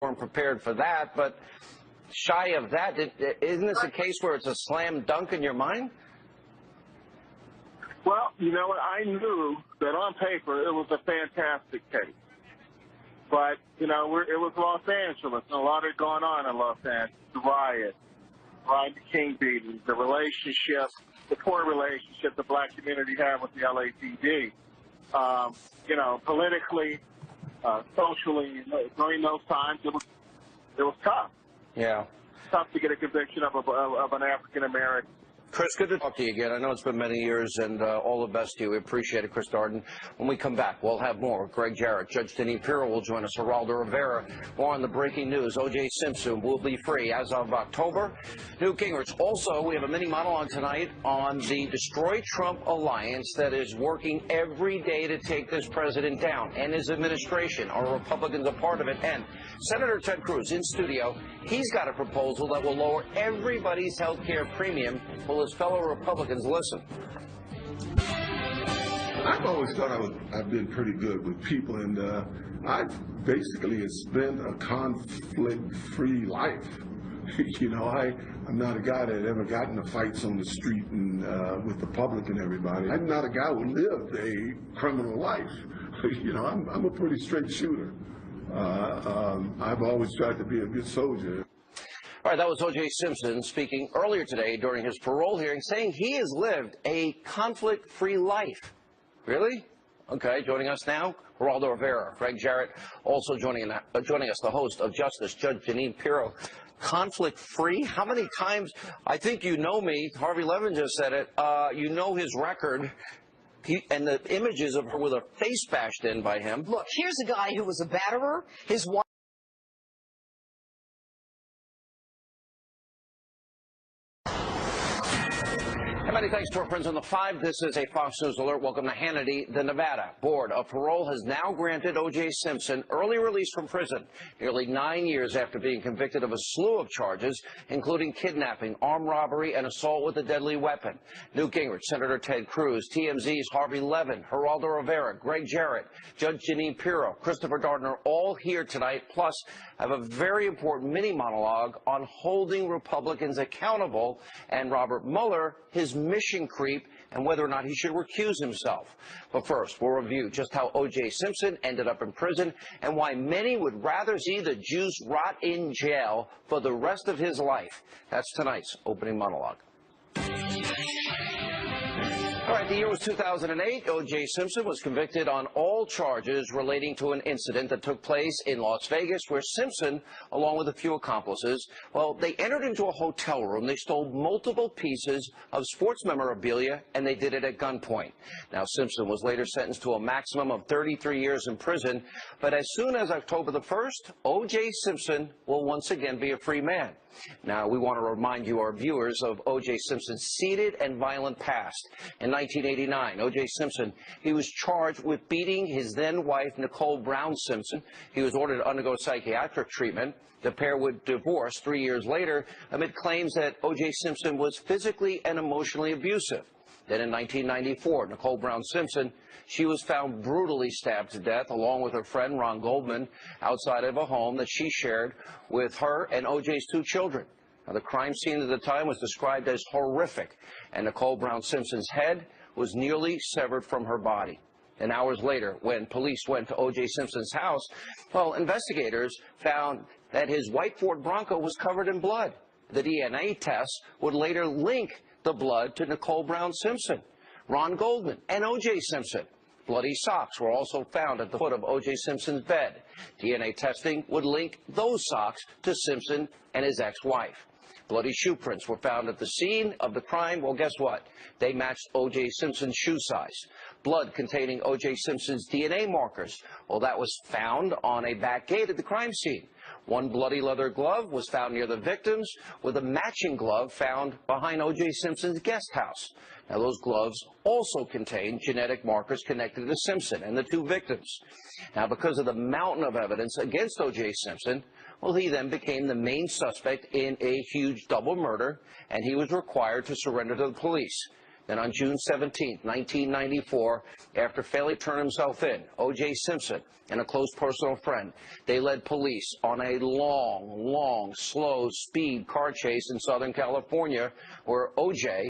weren't prepared for that, but shy of that, isn't this a case where it's a slam dunk in your mind? Well, you know what? I knew that on paper it was a fantastic case. But, you know, it was Los Angeles, and a lot of it going on in Los Angeles. The riots, Rodney King beatings, the relationship, the poor relationship the black community had with the LAPD. You know, politically, socially, during those times, it was tough. Yeah. Tough to get a conviction of an African-American. Chris, good to talk to you again. I know it's been many years, and all the best to you. We appreciate it, Chris Darden. When we come back, we'll have more. Greg Jarrett, Judge Denise Pirro will join us, Geraldo Rivera. More on the breaking news. O.J. Simpson will be free as of October. Newt Gingrich. Also, we have a mini monologue tonight on the Destroy Trump alliance that is working every day to take this president down and his administration. Are Republicans a part of it? And Senator Ted Cruz in studio. He's got a proposal that will lower everybody's health care premium. Will his fellow Republicans listen? I've always thought I've been pretty good with people, and I've basically spent a conflict-free life. You know, I'm not a guy that ever got into fights on the street and with the public and everybody. I'm not a guy who lived a criminal life. You know, I'm a pretty straight shooter. I've always tried to be a good soldier. All right, that was O.J. Simpson speaking earlier today during his parole hearing, saying he has lived a conflict-free life. Really? Okay, joining us now, Geraldo Rivera. Greg Jarrett also joining us, the host of Justice, Judge Denise Pirro. Conflict-free? How many times? I think you know me. Harvey Levin just said it. You know his record. And the images of her with her face bashed in by him. Look, here's a guy who was a batterer. His wife. And many thanks to our friends on the 5. This is a Fox News Alert. Welcome to Hannity. The Nevada Board of Parole has now granted O.J. Simpson early release from prison, nearly 9 years after being convicted of a slew of charges, including kidnapping, armed robbery, and assault with a deadly weapon. Newt Gingrich, Senator Ted Cruz, TMZ's Harvey Levin, Geraldo Rivera, Greg Jarrett, Judge Denise Pirro, Christopher Darden, all here tonight. Plus, I have a very important mini monologue on holding Republicans accountable and Robert Mueller, his mission creep, and whether or not he should recuse himself. But first, we'll review just how O.J. Simpson ended up in prison and why many would rather see the juice rot in jail for the rest of his life. That's tonight's opening monologue. All right, the year was 2008. O.J. Simpson was convicted on all charges relating to an incident that took place in Las Vegas where Simpson, along with a few accomplices, well, they entered into a hotel room. They stole multiple pieces of sports memorabilia, and they did it at gunpoint. Now, Simpson was later sentenced to a maximum of 33 years in prison, but as soon as October the 1st, O.J. Simpson will once again be a free man. Now, we want to remind you, our viewers, of O.J. Simpson's seething and violent past. In 1989, O.J. Simpson, he was charged with beating his then-wife, Nicole Brown Simpson. He was ordered to undergo psychiatric treatment. The pair would divorce 3 years later amid claims that O.J. Simpson was physically and emotionally abusive. Then in 1994, Nicole Brown Simpson, she was found brutally stabbed to death along with her friend Ron Goldman outside of a home that she shared with her and O.J.'s 2 children. Now, the crime scene at the time was described as horrific, and Nicole Brown Simpson's head was nearly severed from her body. And hours later, when police went to O.J. Simpson's house, well, investigators found that his white Ford Bronco was covered in blood. The DNA test would later link the blood to Nicole Brown Simpson, Ron Goldman, and O.J. Simpson. Bloody socks were also found at the foot of O.J. Simpson's bed. DNA testing would link those socks to Simpson and his ex-wife. Bloody shoe prints were found at the scene of the crime. Well, guess what? They matched O.J. Simpson's shoe size. Blood containing O.J. Simpson's DNA markers. Well, that was found on a back gate at the crime scene. One bloody leather glove was found near the victims, with a matching glove found behind O.J. Simpson's guest house. Now, those gloves also contained genetic markers connected to Simpson and the 2 victims. Now, because of the mountain of evidence against O.J. Simpson, well, he then became the main suspect in a huge double murder, and he was required to surrender to the police. Then on June 17, 1994, after failing to turn himself in, O.J. Simpson and a close personal friend, they led police on a long, slow speed car chase in Southern California where O.J.